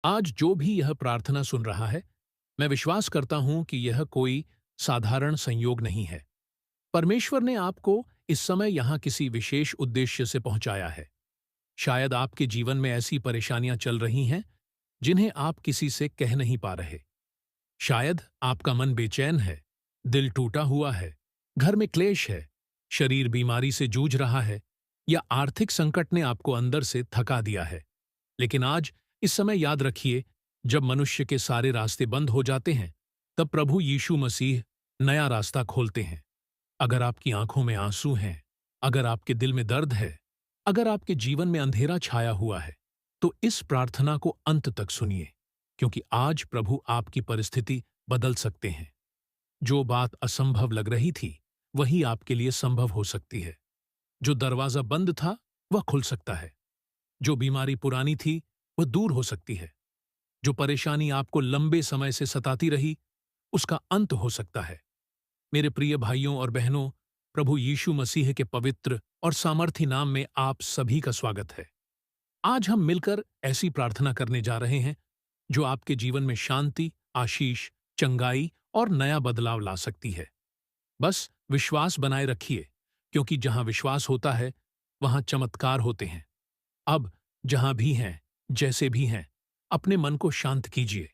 आज जो भी यह प्रार्थना सुन रहा है, मैं विश्वास करता हूं कि यह कोई साधारण संयोग नहीं है। परमेश्वर ने आपको इस समय यहां किसी विशेष उद्देश्य से पहुंचाया है। शायद आपके जीवन में ऐसी परेशानियां चल रही हैं जिन्हें आप किसी से कह नहीं पा रहे। शायद आपका मन बेचैन है, दिल टूटा हुआ है, घर में क्लेश है, शरीर बीमारी से जूझ रहा है, या आर्थिक संकट ने आपको अंदर से थका दिया है। लेकिन आज इस समय याद रखिए, जब मनुष्य के सारे रास्ते बंद हो जाते हैं, तब प्रभु यीशु मसीह नया रास्ता खोलते हैं। अगर आपकी आंखों में आंसू हैं, अगर आपके दिल में दर्द है, अगर आपके जीवन में अंधेरा छाया हुआ है, तो इस प्रार्थना को अंत तक सुनिए, क्योंकि आज प्रभु आपकी परिस्थिति बदल सकते हैं। जो बात असंभव लग रही थी, वही आपके लिए संभव हो सकती है। जो दरवाजा बंद था, वह खुल सकता है। जो बीमारी पुरानी थी, वह दूर हो सकती है। जो परेशानी आपको लंबे समय से सताती रही, उसका अंत हो सकता है। मेरे प्रिय भाइयों और बहनों, प्रभु यीशु मसीह के पवित्र और सामर्थी नाम में आप सभी का स्वागत है। आज हम मिलकर ऐसी प्रार्थना करने जा रहे हैं जो आपके जीवन में शांति, आशीष, चंगाई और नया बदलाव ला सकती है। बस विश्वास बनाए रखिए, क्योंकि जहां विश्वास होता है, वहां चमत्कार होते हैं। अब जहां भी हैं, जैसे भी हैं, अपने मन को शांत कीजिए।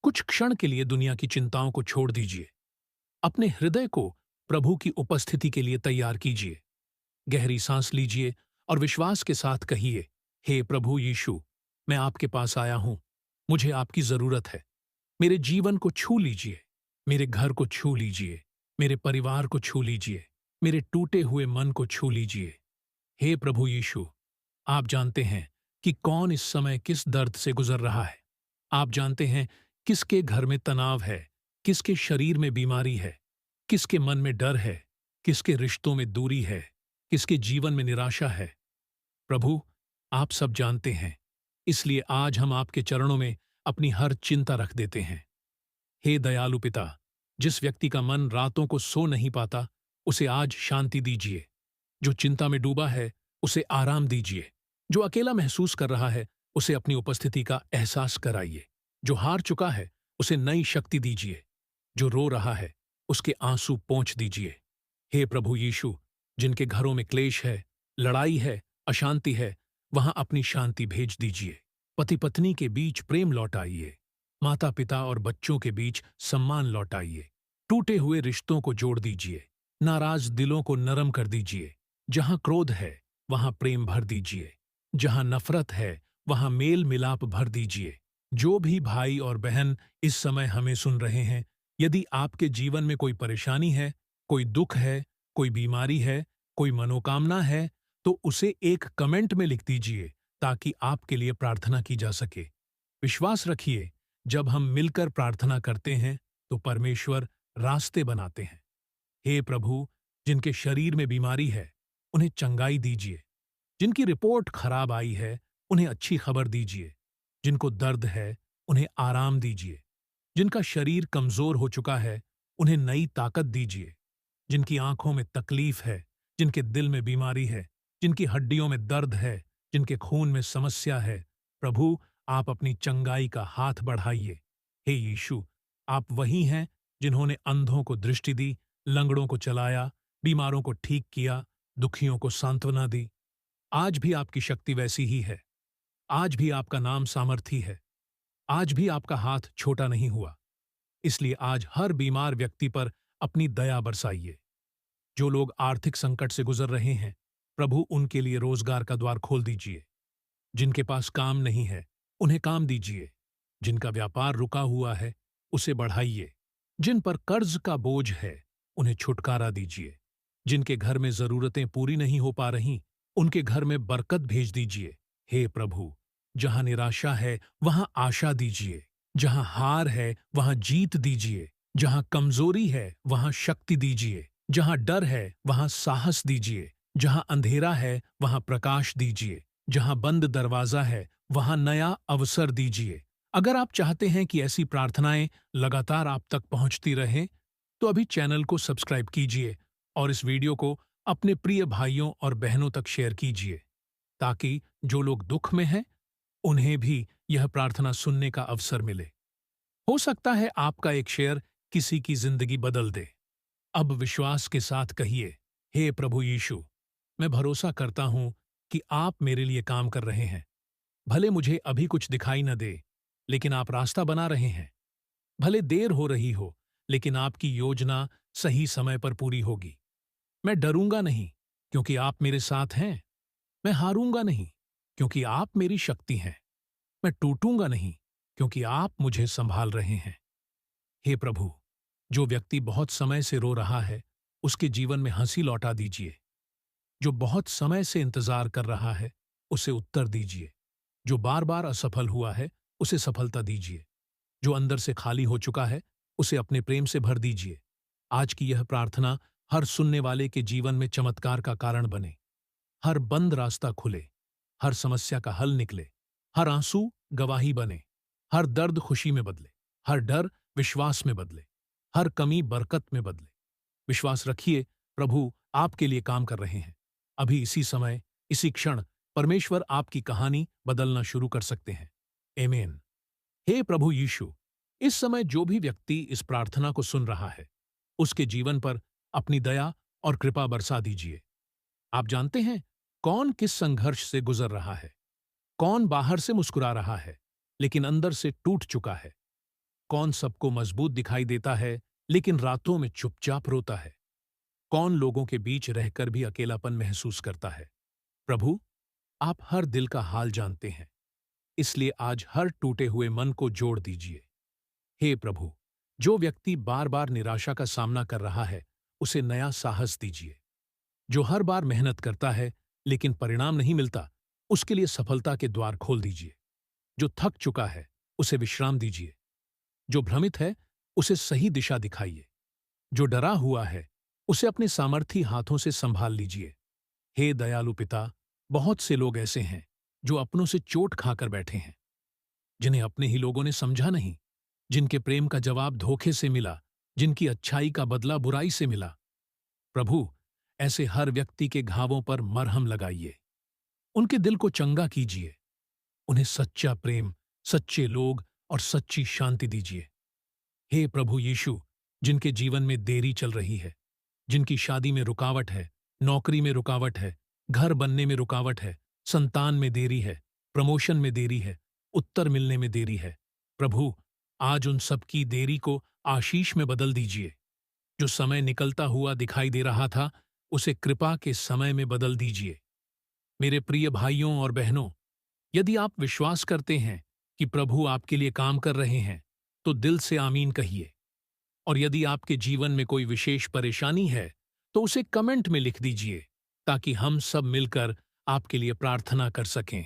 कुछ क्षण के लिए दुनिया की चिंताओं को छोड़ दीजिए। अपने हृदय को प्रभु की उपस्थिति के लिए तैयार कीजिए। गहरी सांस लीजिए और विश्वास के साथ कहिए, हे प्रभु यीशु, मैं आपके पास आया हूं। मुझे आपकी जरूरत है। मेरे जीवन को छू लीजिए, मेरे घर को छू लीजिए, मेरे परिवार को छू लीजिए, मेरे टूटे हुए मन को छू लीजिए। हे प्रभु यीशु, आप जानते हैं कि कौन इस समय किस दर्द से गुजर रहा है। आप जानते हैं किसके घर में तनाव है, किसके शरीर में बीमारी है, किसके मन में डर है, किसके रिश्तों में दूरी है, किसके जीवन में निराशा है। प्रभु, आप सब जानते हैं, इसलिए आज हम आपके चरणों में अपनी हर चिंता रख देते हैं। हे दयालु पिता, जिस व्यक्ति का मन रातों को सो नहीं पाता, उसे आज शांति दीजिए। जो चिंता में डूबा है, उसे आराम दीजिए। जो अकेला महसूस कर रहा है, उसे अपनी उपस्थिति का एहसास कराइए। जो हार चुका है, उसे नई शक्ति दीजिए। जो रो रहा है, उसके आंसू पोंछ दीजिए। हे प्रभु यीशु, जिनके घरों में क्लेश है, लड़ाई है, अशांति है, वहां अपनी शांति भेज दीजिए। पति पत्नी के बीच प्रेम लौटाइए। माता पिता और बच्चों के बीच सम्मान लौटाइए। टूटे हुए रिश्तों को जोड़ दीजिए। नाराज दिलों को नरम कर दीजिए। जहां क्रोध है, वहां प्रेम भर दीजिए। जहां नफरत है, वहां मेल मिलाप भर दीजिए। जो भी भाई और बहन इस समय हमें सुन रहे हैं, यदि आपके जीवन में कोई परेशानी है, कोई दुख है, कोई बीमारी है, कोई मनोकामना है, तो उसे एक कमेंट में लिख दीजिए, ताकि आपके लिए प्रार्थना की जा सके। विश्वास रखिए, जब हम मिलकर प्रार्थना करते हैं, तो परमेश्वर रास्ते बनाते हैं। हे प्रभु, जिनके शरीर में बीमारी है, उन्हें चंगाई दीजिए। जिनकी रिपोर्ट खराब आई है, उन्हें अच्छी खबर दीजिए। जिनको दर्द है, उन्हें आराम दीजिए। जिनका शरीर कमजोर हो चुका है, उन्हें नई ताकत दीजिए। जिनकी आंखों में तकलीफ है, जिनके दिल में बीमारी है, जिनकी हड्डियों में दर्द है, जिनके खून में समस्या है, प्रभु, आप अपनी चंगाई का हाथ बढ़ाइए। हे यीशु, आप वही हैं जिन्होंने अंधों को दृष्टि दी, लंगड़ों को चलाया, बीमारों को ठीक किया, दुखियों को सांत्वना दी। आज भी आपकी शक्ति वैसी ही है। आज भी आपका नाम सामर्थी है। आज भी आपका हाथ छोटा नहीं हुआ। इसलिए आज हर बीमार व्यक्ति पर अपनी दया बरसाइए। जो लोग आर्थिक संकट से गुजर रहे हैं, प्रभु उनके लिए रोजगार का द्वार खोल दीजिए। जिनके पास काम नहीं है, उन्हें काम दीजिए। जिनका व्यापार रुका हुआ है, उसे बढ़ाइए। जिन पर कर्ज का बोझ है, उन्हें छुटकारा दीजिए। जिनके घर में जरूरतें पूरी नहीं हो पा रहीं, उनके घर में बरकत भेज दीजिए। हे प्रभु, जहां निराशा है, वहां आशा दीजिए। जहां हार है, वहां जीत दीजिए। जहां कमजोरी है, वहां शक्ति दीजिए। जहां डर है, वहां साहस दीजिए। जहां अंधेरा है, वहां प्रकाश दीजिए। जहां बंद दरवाजा है, वहां नया अवसर दीजिए। अगर आप चाहते हैं कि ऐसी प्रार्थनाएं लगातार आप तक पहुंचती रहें, तो अभी चैनल को सब्सक्राइब कीजिए और इस वीडियो को अपने प्रिय भाइयों और बहनों तक शेयर कीजिए, ताकि जो लोग दुख में हैं, उन्हें भी यह प्रार्थना सुनने का अवसर मिले। हो सकता है आपका एक शेयर किसी की जिंदगी बदल दे। अब विश्वास के साथ कहिए, हे प्रभु यीशु, मैं भरोसा करता हूं कि आप मेरे लिए काम कर रहे हैं। भले मुझे अभी कुछ दिखाई न दे, लेकिन आप रास्ता बना रहे हैं। भले देर हो रही हो, लेकिन आपकी योजना सही समय पर पूरी होगी। मैं डरूंगा नहीं, क्योंकि आप मेरे साथ हैं। मैं हारूंगा नहीं, क्योंकि आप मेरी शक्ति हैं। मैं टूटूंगा नहीं, क्योंकि आप मुझे संभाल रहे हैं। हे प्रभु, जो व्यक्ति बहुत समय से रो रहा है, उसके जीवन में हंसी लौटा दीजिए। जो बहुत समय से इंतजार कर रहा है, उसे उत्तर दीजिए। जो बार बार असफल हुआ है, उसे सफलता दीजिए। जो अंदर से खाली हो चुका है, उसे अपने प्रेम से भर दीजिए। आज की यह प्रार्थना हर सुनने वाले के जीवन में चमत्कार का कारण बने। हर बंद रास्ता खुले, हर समस्या का हल निकले, हर आंसू गवाही बने, हर दर्द खुशी में बदले, हर डर विश्वास में बदले, हर कमी बरकत में बदले। विश्वास रखिए, प्रभु आपके लिए काम कर रहे हैं। अभी इसी समय, इसी क्षण परमेश्वर आपकी कहानी बदलना शुरू कर सकते हैं। आमीन। हे प्रभु यीशु, इस समय जो भी व्यक्ति इस प्रार्थना को सुन रहा है, उसके जीवन पर अपनी दया और कृपा बरसा दीजिए। आप जानते हैं कौन किस संघर्ष से गुजर रहा है, कौन बाहर से मुस्कुरा रहा है लेकिन अंदर से टूट चुका है, कौन सबको मजबूत दिखाई देता है लेकिन रातों में चुपचाप रोता है, कौन लोगों के बीच रहकर भी अकेलापन महसूस करता है। प्रभु, आप हर दिल का हाल जानते हैं, इसलिए आज हर टूटे हुए मन को जोड़ दीजिए। हे प्रभु, जो व्यक्ति बार बार निराशा का सामना कर रहा है, उसे नया साहस दीजिए। जो हर बार मेहनत करता है लेकिन परिणाम नहीं मिलता, उसके लिए सफलता के द्वार खोल दीजिए। जो थक चुका है, उसे विश्राम दीजिए। जो भ्रमित है, उसे सही दिशा दिखाइए। जो डरा हुआ है, उसे अपने सामर्थी हाथों से संभाल लीजिए। हे दयालु पिता, बहुत से लोग ऐसे हैं जो अपनों से चोट खाकर बैठे हैं, जिन्हें अपने ही लोगों ने समझा नहीं, जिनके प्रेम का जवाब धोखे से मिला, जिनकी अच्छाई का बदला बुराई से मिला। प्रभु, ऐसे हर व्यक्ति के घावों पर मरहम लगाइए। उनके दिल को चंगा कीजिए। उन्हें सच्चा प्रेम, सच्चे लोग और सच्ची शांति दीजिए। हे प्रभु यीशु, जिनके जीवन में देरी चल रही है, जिनकी शादी में रुकावट है, नौकरी में रुकावट है, घर बनने में रुकावट है, संतान में देरी है, प्रमोशन में देरी है, उत्तर मिलने में देरी है, प्रभु, आज उन सब की देरी को आशीष में बदल दीजिए। जो समय निकलता हुआ दिखाई दे रहा था, उसे कृपा के समय में बदल दीजिए। मेरे प्रिय भाइयों और बहनों, यदि आप विश्वास करते हैं कि प्रभु आपके लिए काम कर रहे हैं, तो दिल से आमीन कहिए। और यदि आपके जीवन में कोई विशेष परेशानी है, तो उसे कमेंट में लिख दीजिए, ताकि हम सब मिलकर आपके लिए प्रार्थना कर सकें।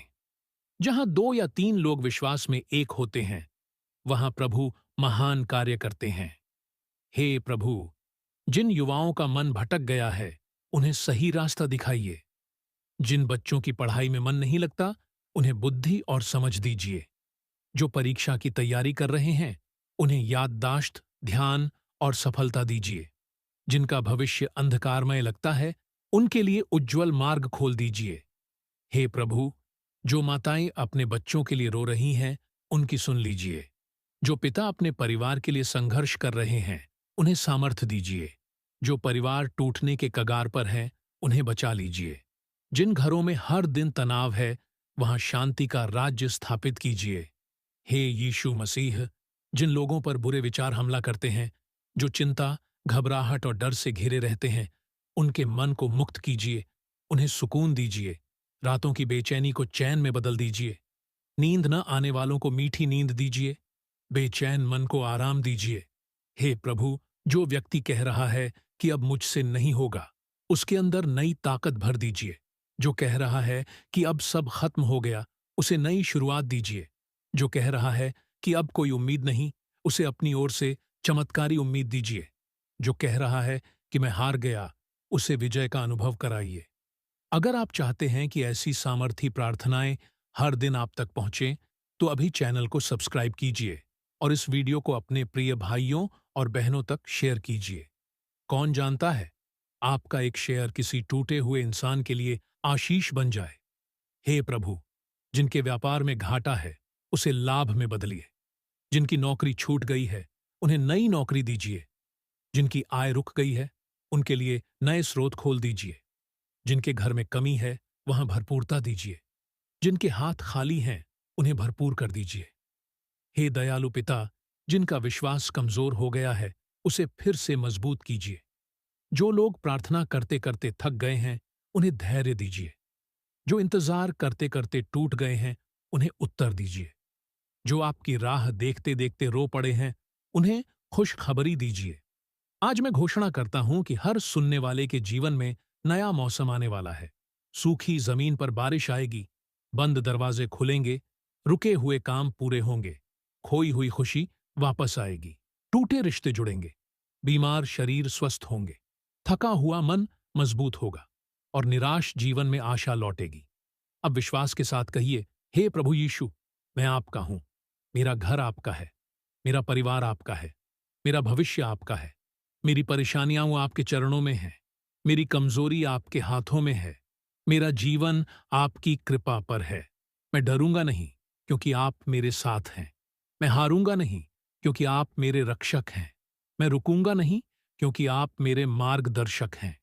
जहां 2 या 3 लोग विश्वास में एक होते हैं, वहां प्रभु महान कार्य करते हैं। हे प्रभु, जिन युवाओं का मन भटक गया है, उन्हें सही रास्ता दिखाइए। जिन बच्चों की पढ़ाई में मन नहीं लगता, उन्हें बुद्धि और समझ दीजिए। जो परीक्षा की तैयारी कर रहे हैं, उन्हें याददाश्त, ध्यान और सफलता दीजिए। जिनका भविष्य अंधकारमय लगता है, उनके लिए उज्ज्वल मार्ग खोल दीजिए। हे प्रभु, जो माताएं अपने बच्चों के लिए रो रही हैं, उनकी सुन लीजिए। जो पिता अपने परिवार के लिए संघर्ष कर रहे हैं, उन्हें सामर्थ्य दीजिए। जो परिवार टूटने के कगार पर हैं, उन्हें बचा लीजिए। जिन घरों में हर दिन तनाव है, वहां शांति का राज्य स्थापित कीजिए। हे यीशु मसीह, जिन लोगों पर बुरे विचार हमला करते हैं, जो चिंता, घबराहट और डर से घिरे रहते हैं, उनके मन को मुक्त कीजिए। उन्हें सुकून दीजिए। रातों की बेचैनी को चैन में बदल दीजिए। नींद न आने वालों को मीठी नींद दीजिए। बेचैन मन को आराम दीजिए। हे प्रभु, जो व्यक्ति कह रहा है कि अब मुझसे नहीं होगा, उसके अंदर नई ताकत भर दीजिए। जो कह रहा है कि अब सब खत्म हो गया, उसे नई शुरुआत दीजिए। जो कह रहा है कि अब कोई उम्मीद नहीं, उसे अपनी ओर से चमत्कारी उम्मीद दीजिए। जो कह रहा है कि मैं हार गया, उसे विजय का अनुभव कराइए। अगर आप चाहते हैं कि ऐसी सामर्थी प्रार्थनाएं हर दिन आप तक पहुंचें, तो अभी चैनल को सब्सक्राइब कीजिए और इस वीडियो को अपने प्रिय भाइयों और बहनों तक शेयर कीजिए। कौन जानता है, आपका एक शेयर किसी टूटे हुए इंसान के लिए आशीष बन जाए। हे प्रभु, जिनके व्यापार में घाटा है उसे लाभ में बदलिए। जिनकी नौकरी छूट गई है उन्हें नई नौकरी दीजिए। जिनकी आय रुक गई है उनके लिए नए स्रोत खोल दीजिए। जिनके घर में कमी है वहां भरपूरता दीजिए। जिनके हाथ खाली हैं उन्हें भरपूर कर दीजिए। हे दयालु पिता, जिनका विश्वास कमजोर हो गया है उसे फिर से मजबूत कीजिए। जो लोग प्रार्थना करते करते थक गए हैं उन्हें धैर्य दीजिए। जो इंतजार करते करते टूट गए हैं उन्हें उत्तर दीजिए। जो आपकी राह देखते देखते रो पड़े हैं उन्हें खुशखबरी दीजिए। आज मैं घोषणा करता हूं कि हर सुनने वाले के जीवन में नया मौसम आने वाला है। सूखी जमीन पर बारिश आएगी, बंद दरवाजे खुलेंगे, रुके हुए काम पूरे होंगे, खोई हुई खुशी वापस आएगी, टूटे रिश्ते जुड़ेंगे, बीमार शरीर स्वस्थ होंगे, थका हुआ मन मजबूत होगा और निराश जीवन में आशा लौटेगी। अब विश्वास के साथ कहिए, हे प्रभु यीशु, मैं आपका हूं, मेरा घर आपका है, मेरा परिवार आपका है, मेरा भविष्य आपका है, मेरी परेशानियां वो आपके चरणों में हैं, मेरी कमजोरी आपके हाथों में है, मेरा जीवन आपकी कृपा पर है। मैं डरूंगा नहीं क्योंकि आप मेरे साथ हैं। मैं हारूंगा नहीं क्योंकि आप मेरे रक्षक हैं। मैं रुकूंगा नहीं क्योंकि आप मेरे मार्गदर्शक हैं।